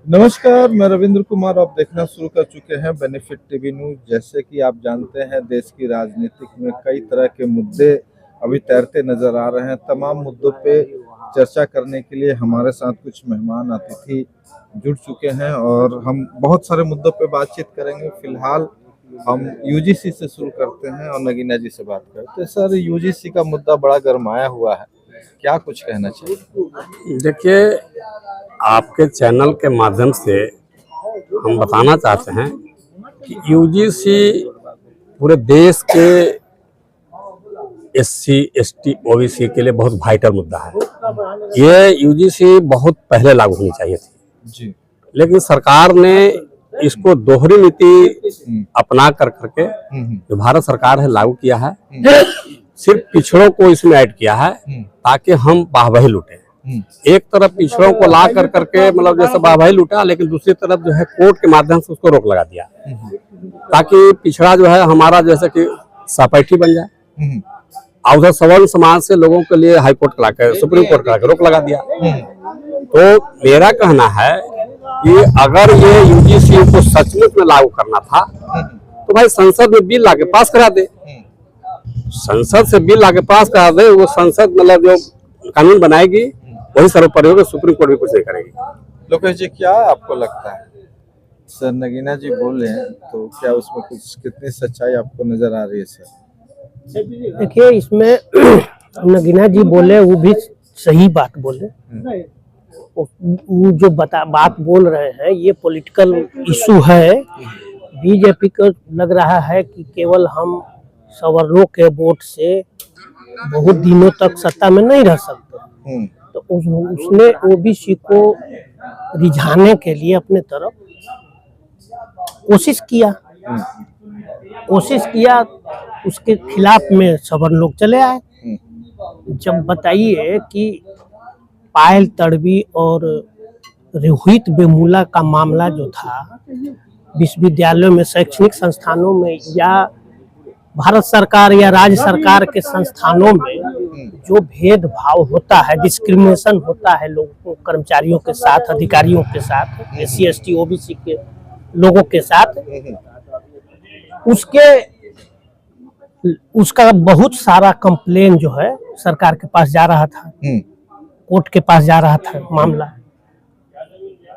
नमस्कार, मैं रविंद्र कुमार। आप देखना शुरू कर चुके हैं बेनिफिट टीवी न्यूज। जैसे कि आप जानते हैं, देश की राजनीतिक में कई तरह के मुद्दे अभी तैरते नजर आ रहे हैं। तमाम मुद्दों पे चर्चा करने के लिए हमारे साथ कुछ मेहमान अतिथि जुड़ चुके हैं और हम बहुत सारे मुद्दों पे बातचीत करेंगे। फिलहाल हम यूजीसी से शुरू करते हैं और नगीना जी से बात करते हैं। सर, यूजीसी का मुद्दा बड़ा गरमाया हुआ है, क्या कुछ कहना चाहिए? देखिए, आपके चैनल के माध्यम से हम बताना चाहते हैं कि यूजीसी पूरे देश के एससी, एसटी, ओबीसी के लिए बहुत वाइटल मुद्दा है। ये यूजीसी बहुत पहले लागू होनी चाहिए थी जी। लेकिन सरकार ने इसको दोहरी नीति अपना करके जो भारत सरकार है लागू किया है। सिर्फ पिछड़ों को इसमें ऐड किया है ताकि हम वाहवाही लूटें। एक तरफ पिछड़ों को ला करके मतलब जैसे वाहवाही लूटा, लेकिन दूसरी तरफ जो है कोर्ट के माध्यम से उसको रोक लगा दिया ताकि पिछड़ा जो है हमारा जैसे कि सहपाठी बन जाए। और उधर सवर्ण समाज से लोगों के लिए हाई कोर्ट करा के, सुप्रीम कोर्ट करा के रोक लगा दिया। तो मेरा कहना है कि अगर ये यूजीसी को सचमुच में लागू करना था तो भाई संसद में बिल लाके पास करा दे। संसद से बिल लाके पास करा दे, वो संसद मतलब जो कानून बनाएगी वही सर्वोपरि होगा, सुप्रीम कोर्ट भी कुछ नहीं करेगी। लोकेश जी, क्या आपको लगता है? सर, नगीना जी बोले हैं तो क्या उसमें कुछ कितनी सच्चाई आपको नजर आ रही है? सर देखिए, इसमें नगीना जी बोले वो भी सही बात बोले। वो जो बात बोल रहे हैं ये पॉलिटिकल इशू है। बीजेपी को लग रहा है कि केवल हम सवर्णों के वोट से बहुत दिनों तक सत्ता में नहीं रह सकते, तो उसने ओबीसी को रिझाने के लिए अपने तरफ कोशिश किया। उसके खिलाफ में सवर्ण लोग चले आए। जब बताइए कि पायल तड़वी और रोहित वेमुला का मामला जो था, विश्वविद्यालयों में, शैक्षणिक संस्थानों में या भारत सरकार या राज्य सरकार के संस्थानों में जो भेदभाव होता है, डिस्क्रिमिनेशन होता है लोगों, कर्मचारियों के साथ, अधिकारियों के साथ, एससी, एसटी, ओबीसी के लोगों के साथ, उसका बहुत सारा कंप्लेन जो है सरकार के पास जा रहा था, कोर्ट के पास जा रहा था मामला।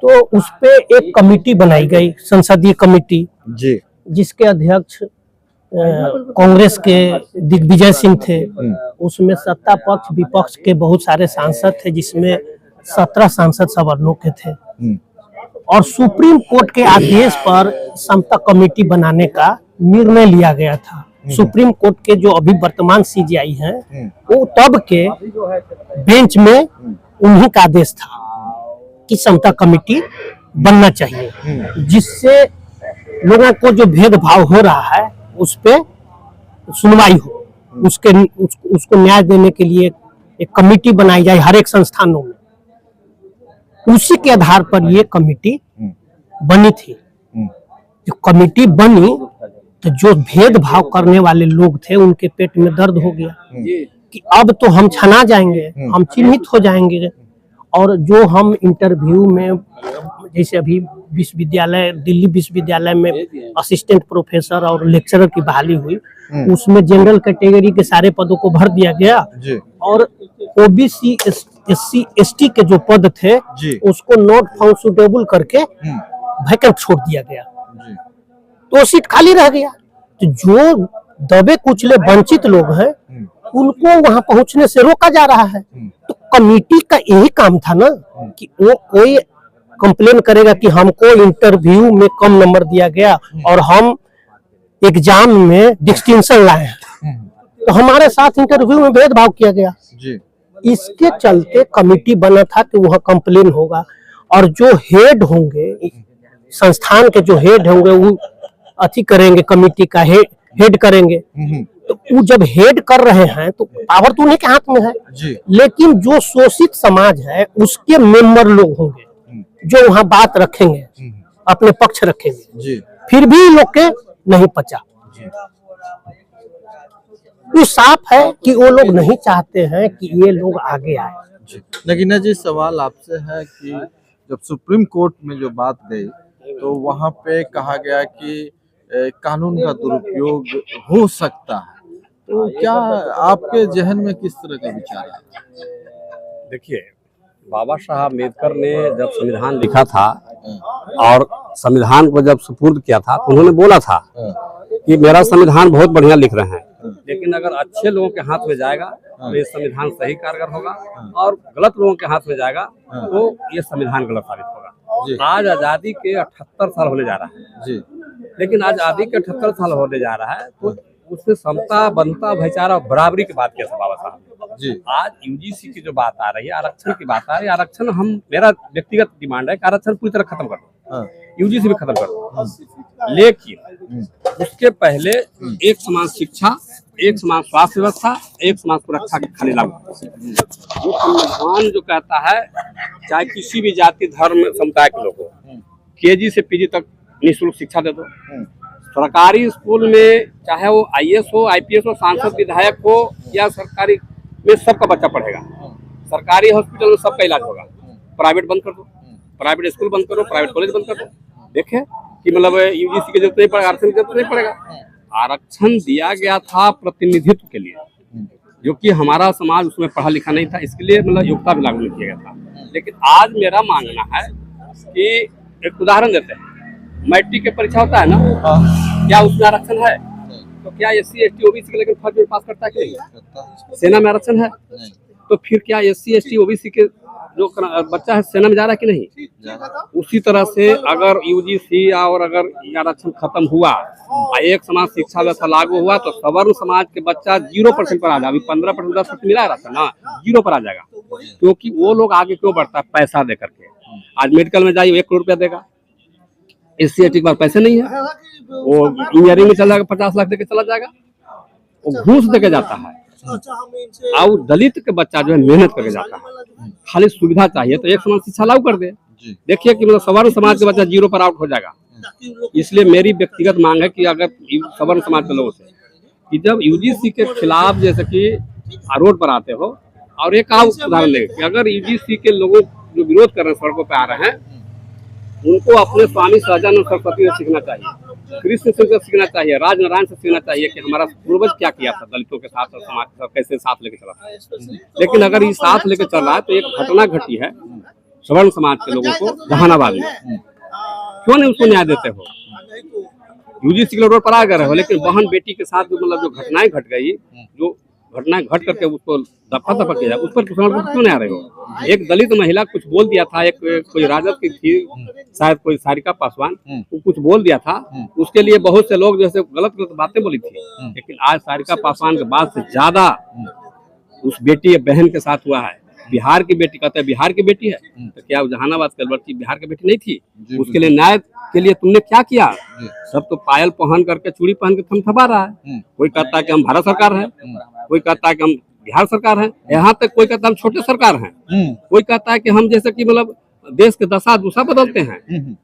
तो उस पे एक कमेटी बनाई गई, संसदीय कमेटी जी, जिसके अध्यक्ष कांग्रेस के दिग्विजय सिंह थे। उसमें सत्ता पक्ष विपक्ष के बहुत सारे सांसद थे, जिसमें 17 सांसद सवर्णों के थे। और सुप्रीम कोर्ट के आदेश पर समता कमेटी बनाने का निर्णय लिया गया था। सुप्रीम कोर्ट के जो अभी वर्तमान सीजीआई हैं, वो तब के बेंच में उन्हीं का आदेश था कि समता कमेटी बनना चाहिए, जिससे लोगों को जो भेदभाव हो रहा है उस पे सुनवाई हो, उसको न्याय देने के लिए एक कमेटी बनाई जाए हर एक संस्थानों में। उसी के आधार पर ये कमेटी बनी थी। जो कमेटी बनी तो जो भेदभाव करने वाले लोग थे उनके पेट में दर्द हो गया कि अब तो हम छना जाएंगे, हम चिन्हित हो जाएंगे। और जो हम इंटरव्यू में, जैसे अभी विश्वविद्यालय, दिल्ली विश्वविद्यालय में असिस्टेंट प्रोफेसर और लेक्चरर की बहाली हुई, उसमें जनरल कैटेगरी के सारे पदों को भर दिया गया और ओबीसी, एससी, एसटी के जो पद थे उसको नॉट फाउंड सुटेबल करके वैकेंट छोड़ दिया गया, तो सीट खाली रह गया। तो जो दबे कुचले वंचित लोग हैं उनको वहां पहुंचने से रोका जा रहा है। तो कमेटी का यही काम था ना कि वो कोई कंप्लेन करेगा कि हमको इंटरव्यू में कम नंबर दिया गया और हम एग्जाम में डिस्टिंक्शन लाए हैं, तो हमारे साथ इंटरव्यू में भेदभाव किया गया जी। इसके चलते कमेटी बना था कि वह कंप्लेन होगा और जो हेड होंगे, संस्थान के जो हेड होंगे वो अथी करेंगे, कमेटी का हेड करेंगे। तो वो जब हेड कर रहे हैं तो पावर तो उन्हीं के हाथ में है जी। लेकिन जो शोषित समाज है उसके मेंबर लोग होंगे जो वहां बात रखेंगे, अपने पक्ष रखेंगे जी। फिर भी लोग के नहीं पचा। तो साफ है कि वो लोग नहीं चाहते हैं कि ये लोग आगे आए। नगीना जी, सवाल आपसे है कि जब सुप्रीम कोर्ट में जो बात गई तो वहां पे कहा गया कि कानून का दुरुपयोग हो सकता है, तो क्या आपके जहन में किस तरह का विचार है? देखिए, बाबा साहब अम्बेडकर ने जब संविधान लिखा था और संविधान को जब सुपुर्द किया था तो उन्होंने बोला था कि मेरा संविधान बहुत बढ़िया लिख रहे हैं, लेकिन अगर अच्छे लोगों के हाथ में जाएगा तो ये संविधान सही कारगर होगा और गलत लोगों के हाथ में जाएगा तो ये संविधान गलत साबित होगा। आज आजादी के 78 साल होने जा रहा है जी, लेकिन आजादी के 78 साल होने जा रहा है तो उसमें समता, बंधुता, भाईचारा और बराबरी की बात किया था बाबा साहब जी। ने। आज यूजीसी की जो बात आ रही है, आरक्षण की बात आ रही है, आरक्षण मेरा व्यक्तिगत डिमांड है कि आरक्षण पूरी तरह खत्म कर दो, यूजीसी भी खत्म कर दो, लेकिन उसके पहले एक समान शिक्षा, एक समान स्वास्थ्य व्यवस्था, एक समान सुरक्षा की खाली लागू। जो संविधान जो कहता है चाहे किसी भी जाति, धर्म, समुदाय के लोग हो, केजी से पीजी तक निःशुल्क शिक्षा दे दो। सरकारी स्कूल में चाहे वो आईएएस हो, आईपीएस हो, सांसद, विधायक हो या सरकारी में सबका बच्चा पढ़ेगा। सरकारी हॉस्पिटल में सबका इलाज होगा। प्राइवेट बंद कर दो, प्राइवेट स्कूल बंद करो, प्राइवेट कॉलेज बंद कर दो। देखे कि मतलब यूजीसी की जरूरत नहीं पड़ेगा, आरक्षण की जरूरत नहीं पड़ेगा। आरक्षण दिया गया था प्रतिनिधित्व के लिए, जो कि हमारा समाज उसमें पढ़ा लिखा नहीं था, इसके लिए मतलब योग्यता भी लागू नहीं किया गया था। लेकिन आज मेरा मानना है कि एक उदाहरण देते हैं, मैट्रिक की परीक्षा होता है ना, क्या उसमें आरक्षण है? तो क्या एससी एसटी ओबीसी के लेकर फर्स्ट में पास करता है कि नहीं? सेना में आरक्षण है, तो फिर क्या एससी एसटी ओबीसी के जो बच्चा है सेना में जा रहा है कि नहीं? उसी तरह से अगर यूजीसी और अगर आरक्षण खत्म हुआ, एक समान शिक्षा व्यवस्था लागू हुआ तो सवर्ण समाज के बच्चा 0% पर आ जाएगा। अभी 15% 10% मिला रहा था ना, 0 पर आ जाएगा, क्योंकि वो लोग आगे क्यों बढ़ता है? पैसा दे करके। आज मेडिकल में जाइए 1 करोड़ रुपया देगा, एससी एसटी के पास पैसे नहीं है, वो इंजीनियरिंग में चला जाएगा 50 लाख देके चला जाएगा, वो घूस देके जाता है। और दलित के बच्चा जो है मेहनत करके जाता है, खाली सुविधा चाहिए तो एक समान शिक्षा लागू कर दे। देखिए कि मतलब सवर्ण समाज के बच्चा 0 पर आउट हो जाएगा। इसलिए मेरी व्यक्तिगत मांग है कि अगर सवर्ण समाज के लोगों से कि जब यूजीसी के खिलाफ जैसे कि रोड पर आते हो, और एक और उदाहरण लेंगे कि अगर यूजीसी के लोगों जो विरोध कर रहे हैं, सड़कों पर आ रहे हैं, उनको अपने स्वामी सहजानंद सरस्वती से सीखना चाहिए, कृष्ण से सीखना चाहिए, राजनारायण से सीखना चाहिए कि हमारा पूर्वज क्या किया था दलितों के साथ और समाज के साथ कैसे साथ लेके चला। लेकिन अगर ये साथ लेके चल रहा है तो एक घटना घटी है सवर्ण समाज के लोगों को जहानाबाद में, क्यों नहीं उसको न्याय देते हो? यूजीसी के रोड पर आ गए हो, लेकिन बहन बेटी के साथ जो मतलब जो घटनाएं घट गई, जो घटनाएं घट करके उसको दफा दफा किया, उस पर क्यों नहीं आ रहे हो? एक दलित महिला कुछ बोल दिया था, एक कोई राजद की थी शायद कोई सारिका पासवान, वो कुछ बोल दिया था, उसके लिए बहुत से लोग जैसे गलत गलत बातें बोली थी। लेकिन आज सारिका पासवान के बाद से ज्यादा उस बेटी बहन के साथ हुआ है। बिहार की बेटी, कहते हैं बिहार की बेटी है, तो क्या जहानाबाद कलवर्ती बिहार की बेटी नहीं थी? उसके लिए न्याय के लिए तुमने क्या किया? सब तो पायल पहन करके, चूड़ी पहन के थमथमा रहा है। कोई कहता है कि हम भारत सरकार है, कोई कहता है कि हम बिहार सरकार है, यहाँ तक कोई कहता है हम छोटे सरकार हैं, कोई कहता है कि हम जैसे कि मतलब देश के दशा दुशा बदलते हैं।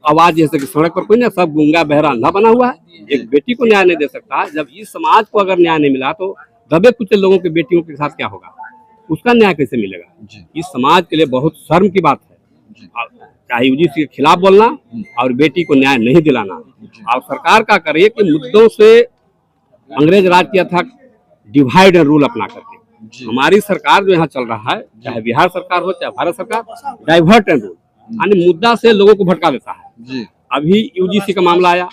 आवाज जैसे कि सड़क पर कोई ना, सब गूंगा बहरा अंधा बना हुआ है। एक बेटी को न्याय नहीं दे सकता। जब इस समाज को अगर न्याय नहीं मिला तो दबे कुचले लोगों की बेटियों के साथ क्या होगा? उसका न्याय कैसे मिलेगा? इस समाज के लिए बहुत शर्म की बात है, चाहे यूजीसी के खिलाफ बोलना और बेटी को न्याय नहीं दिलाना। और सरकार का करे कि मुद्दों से अंग्रेज राज किया था, डिवाइड एंड रूल अपना करके। हमारी सरकार जो यहाँ चल रहा है, चाहे बिहार सरकार हो चाहे भारत सरकार, डाइवर्ट एंड रूल, यानी मुद्दा से लोगों को भटका देता है। अभी यूजीसी का मामला आया,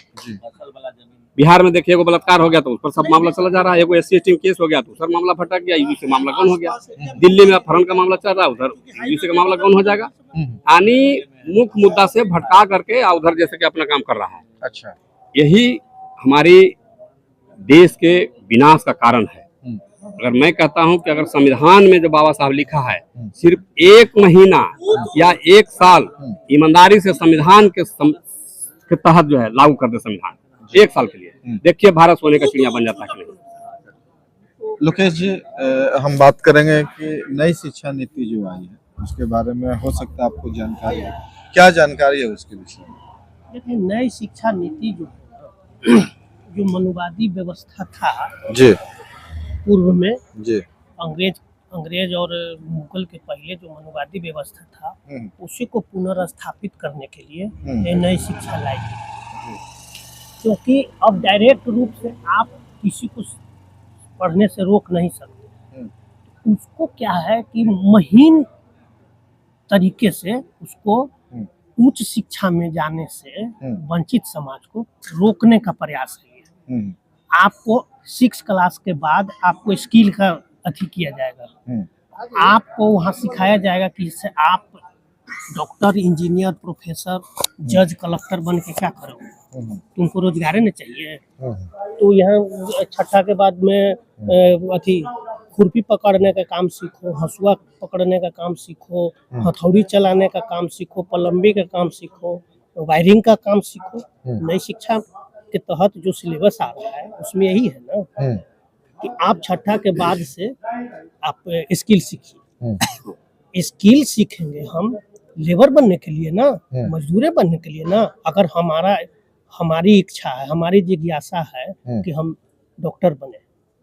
बिहार में देखिए, एगो बलात्कार हो गया तो उस पर सब मामला चला जा रहा है, एगो SC ST केस हो गया तो उधर मामला भटक गया, यूजीसी मामला कौन हो गया। दिल्ली में अपहरण का मामला चल रहा है, उधर यूजीसी का मामला कौन हो जाएगा। यानी मुख्य मुद्दा से भटका करके उधर जैसे कि अपना काम कर रहा है। अच्छा, यही हमारी देश के विनाश का कारण है। अगर मैं कहता हूं कि अगर संविधान में जो बाबा साहब लिखा है, सिर्फ 1 महीना या 1 साल ईमानदारी से संविधान के तहत जो है लागू कर दे संविधान, 1 साल के लिए, देखिए भारत सोने का चिड़िया बन जाता है कि नहीं। लोकेश जी, हम बात करेंगे कि नई शिक्षा नीति जो आई है उसके बारे में, हो सकता है आपको जानकारी है, क्या जानकारी है उसके विषय में? देखिए, नई शिक्षा नीति जो मनुवादी व्यवस्था था जी, पूर्व में जी, अंग्रेज अंग्रेज और मुगल के पहले जो मनुवादी व्यवस्था था उसी को पुनर्स्थापित करने के लिए ये नई शिक्षा लाई गई। क्योंकि अब डायरेक्ट रूप से आप किसी को पढ़ने से रोक नहीं सकते। उसको क्या है कि महीन तरीके से उसको उच्च शिक्षा में जाने से वंचित समाज को रोकने का प्रयास है। आपको 6 क्लास के बाद आपको स्किल का अथी किया जाएगा। आपको वहाँ सिखाया जाएगा कि इससे आप डॉक्टर, इंजीनियर, प्रोफेसर, जज, कलेक्टर बन के क्या करोगे, तुमको रोजगार नहीं चाहिए। तो यहाँ छठा के बाद में अथी खुरपी पकड़ने का काम सीखो, हसुआ पकड़ने का काम सीखो, हथौड़ी चलाने का काम सीखो, प्लम्बिंग का काम सीखो, वायरिंग का काम सीखो। नई शिक्षा के तहत जो सिलेबस आ रहा है उसमें यही है ना कि आप छठा के बाद से आप स्किल सीखिए। स्किल सीखेंगे हम लेबर बनने के लिए ना, मजदूर बनने के लिए ना। अगर हमारी इच्छा है, हमारी जिज्ञासा है कि हम डॉक्टर बने,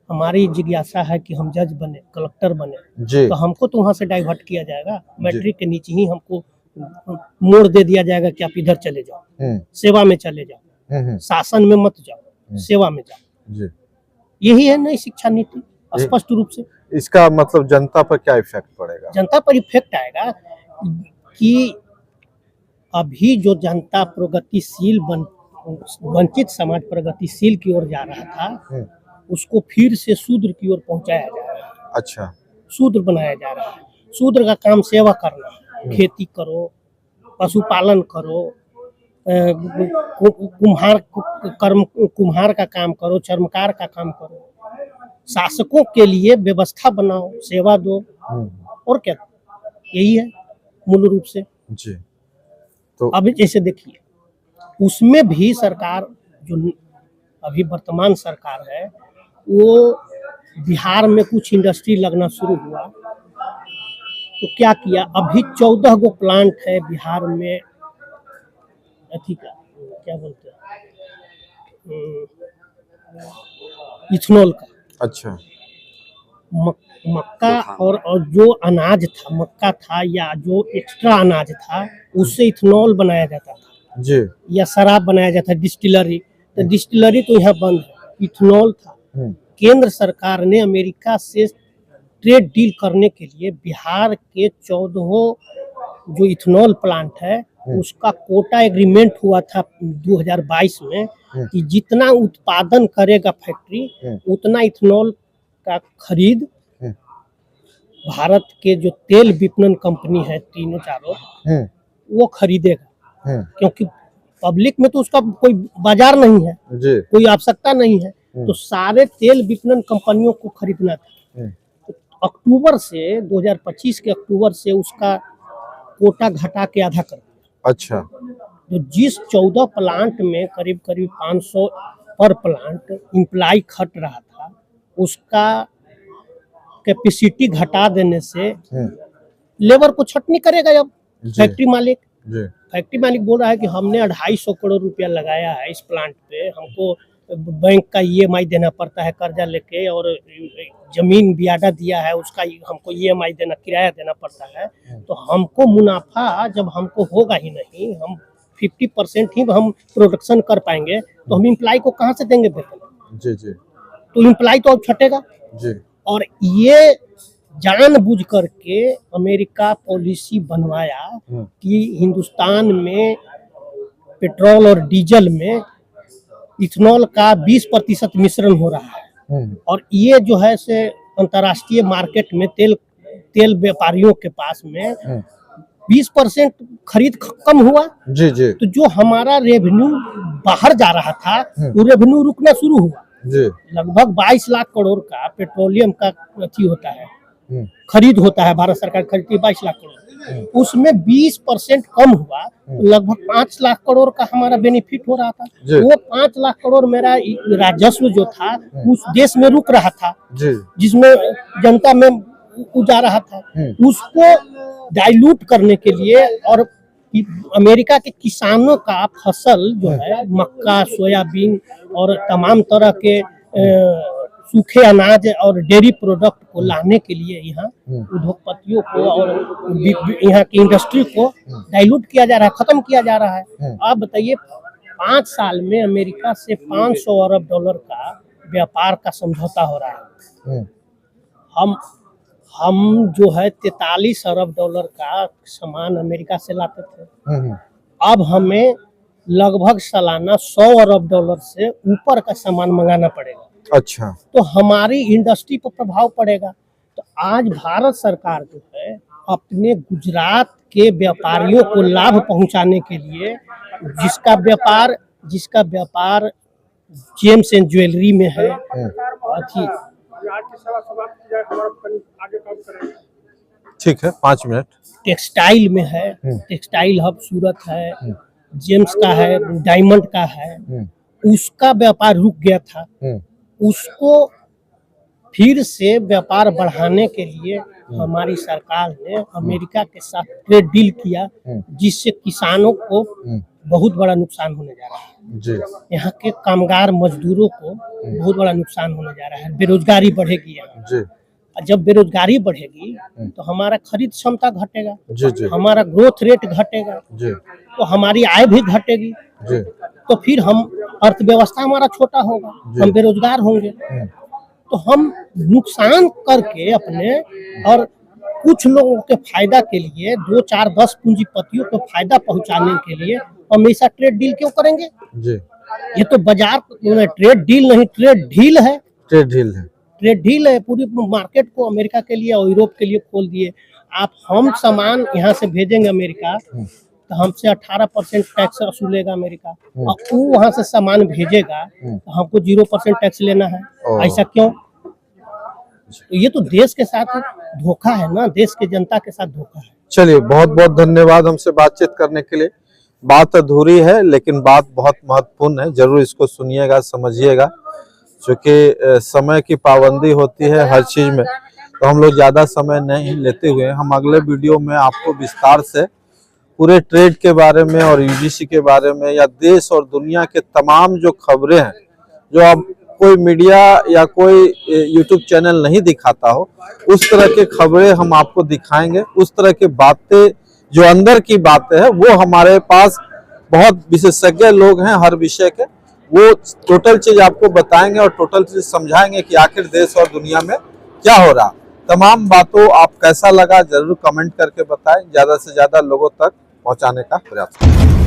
हमारी जिज्ञासा है कि हम जज बने, कलेक्टर बने, तो हमको तो वहाँ से डाइवर्ट किया जाएगा। मैट्रिक के नीचे ही हमको मोड़ दे दिया जाएगा कि आप इधर चले जाओ, सेवा में चले जाओ, शासन में मत जाओ, सेवा में जाओ। यही है नई शिक्षा नीति स्पष्ट रूप से। इसका मतलब जनता पर क्या इफेक्ट पड़ेगा? जनता पर इफेक्ट आएगा कि अभी जो जनता प्रगतिशील वंचित समाज प्रगतिशील की ओर जा रहा था उसको फिर से शूद्र की ओर पहुंचाया जा रहा है। अच्छा, शूद्र बनाया जा रहा है। शूद्र का काम सेवा करना, खेती करो, पशुपालन करो, कुम्हार का काम करो, चर्मकार का काम करो, शासकों के लिए व्यवस्था बनाओ, सेवा दो, और क्या। यही है मूल रूप से जी। तो अभी जैसे देखिए उसमें भी सरकार जो अभी वर्तमान सरकार है वो बिहार में कुछ इंडस्ट्री लगना शुरू हुआ तो क्या किया, अभी 14 गो प्लांट है बिहार में अथी का, क्या बोलते हैं, इथेनॉल का। अच्छा, मक्का और जो अनाज था, मक्का था या जो एक्स्ट्रा अनाज था उससे इथेनॉल बनाया जाता था जी, या शराब बनाया जाता है, डिस्टिलरी। तो डिस्टिलरी तो यहाँ बंद है, इथेनॉल था। केंद्र सरकार ने अमेरिका से ट्रेड डील करने के लिए बिहार के 14 जो इथेनॉल प्लांट है उसका कोटा एग्रीमेंट हुआ था 2022 में कि जितना उत्पादन करेगा फैक्ट्री उतना इथेनॉल का खरीद भारत के जो तेल विपणन कंपनी है तीनों चारों वो खरीदेगा। क्योंकि पब्लिक में तो उसका कोई बाजार नहीं है, कोई आवश्यकता नहीं है, तो सारे तेल विपणन कंपनियों को खरीदना था। तो अक्टूबर से 2025 के अक्टूबर से उसका कोटा घटा के आधा कर दिया। अच्छा, तो जिस 14 प्लांट में करीब 500 पर प्लांट इम्प्लाई खट रहा था उसका कैपेसिटी घटा देने से लेबर को छटनी करेगा। अब फैक्ट्री मालिक बोल रहा है कि हमने 250 करोड़ रुपया लगाया है इस प्लांट पे, हमको बैंक का EMI देना पड़ता है कर्जा लेके, और जमीन बियाडा दिया है उसका हमको EMI देना, किराया देना पड़ता है, तो हमको मुनाफा जब हमको होगा ही नहीं, हम 50% ही हम प्रोडक्शन कर पाएंगे तो हम इम्प्लाई को कहाँ से देंगे वेतन? जी जी। तो इम्प्लाई तो अब छटेगा जी। और ये जानबूझ करके अमेरिका पॉलिसी बनवाया कि हिंदुस्तान में पेट्रोल और डीजल में इथेनॉल का 20% मिश्रण हो रहा है, और ये जो है से अंतर्राष्ट्रीय मार्केट में तेल व्यापारियों के पास में 20% खरीद कम हुआ जी जी। तो जो हमारा रेवेन्यू बाहर जा रहा था वो रेवेन्यू रुकना शुरू हुआ जी। लगभग 22 लाख करोड़ का पेट्रोलियम का अथी होता है, खरीद होता है, भारत सरकार खरीदती है 22 लाख करोड़, उसमें 20% कम हुआ तो लगभग 5 लाख करोड़ का हमारा बेनिफिट हो रहा था। वो 5 लाख करोड़ मेरा राजस्व जो था उस देश में रुक रहा था जिसमें जनता में जा रहा था, उसको डाइल्यूट करने के लिए और अमेरिका के किसानों का फसल जो है मक्का, सोयाबीन और तमाम तरह के सूखे अनाज और डेयरी प्रोडक्ट को लाने के लिए यहाँ उद्योगपतियों को और यहाँ की इंडस्ट्री को डाइल्यूट किया जा रहा है, खत्म किया जा रहा है। आप बताइए 5 साल में अमेरिका से 500 अरब डॉलर का व्यापार का समझौता हो रहा है। हम जो है 43 अरब डॉलर का सामान अमेरिका से लाते थे, अब हमें लगभग सालाना 100 अरब डॉलर से ऊपर का सामान मंगाना पड़ेगा। अच्छा, तो हमारी इंडस्ट्री पर प्रभाव पड़ेगा। तो आज भारत सरकार जो है अपने गुजरात के व्यापारियों को लाभ पहुंचाने के लिए जिसका व्यापार जेम्स एंड ज्वेलरी में है, अथी ठीक है 5 मिनट, टेक्सटाइल में है, टेक्सटाइल हब सूरत है, जेम्स का है, डायमंड का है, उसका व्यापार रुक गया था। उसको फिर से व्यापार बढ़ाने के लिए हमारी सरकार ने अमेरिका के साथ ट्रेड डील किया, जिससे किसानों को बहुत बड़ा नुकसान होने जा रहा है जी। यहाँ के कामगार मजदूरों को बहुत बड़ा नुकसान होने जा रहा है। बेरोजगारी बढ़ेगी यहाँ जी। और जब बेरोजगारी बढ़ेगी तो हमारा खरीद क्षमता घटेगा, जी जी हमारा ग्रोथ रेट घटेगा, जी तो हमारी आय भी घटेगी, जी। तो फिर हम अर्थव्यवस्था हमारा छोटा होगा, हम बेरोजगार होंगे। तो हम नुकसान करके अपने और कुछ लोगों के फायदा के लिए 2, 4, 10 पूंजीपतियों को फायदा पहुंचाने के लिए हमेशा ट्रेड डील क्यों करेंगे जी। ये तो बाजार ट्रेड डील नहीं, ट्रेड डील है। ट्रेड डील है, ट्रेड डील है। पूरी मार्केट को अमेरिका के लिए और यूरोप के लिए खोल दिए। आप हम सामान यहाँ से भेजेंगे अमेरिका तो हमसे 18% टैक्स वसूलेगा अमेरिका, और वो वहाँ से सामान भेजेगा तो हमको 0% टैक्स लेना है। ऐसा क्यों? तो ये तो देश के साथ धोखा है ना, देश के जनता के साथ धोखा है। चलिए बहुत बहुत धन्यवाद हमसे बातचीत करने के लिए। बात अधूरी है लेकिन बात बहुत महत्वपूर्ण है, जरूर इसको सुनिएगा, समझिएगा, क्योंकि समय की पाबंदी होती है हर चीज में। तो हम लोग ज्यादा समय नहीं लेते हुए हम अगले वीडियो में आपको विस्तार से पूरे ट्रेड के बारे में और यूजीसी के बारे में या देश और दुनिया के तमाम जो खबरें हैं, जो अब कोई मीडिया या कोई यूट्यूब चैनल नहीं दिखाता हो, उस तरह के खबरें हम आपको दिखाएंगे। उस तरह की बातें जो अंदर की बातें हैं वो हमारे पास बहुत विशेषज्ञ लोग हैं हर विषय के, वो टोटल चीज आपको बताएंगे और टोटल चीज समझाएंगे कि आखिर देश और दुनिया में क्या हो रहा। तमाम बातों आप कैसा लगा जरूर कमेंट करके बताएं, ज्यादा से ज्यादा लोगों तक पहुंचाने का प्रयास करें।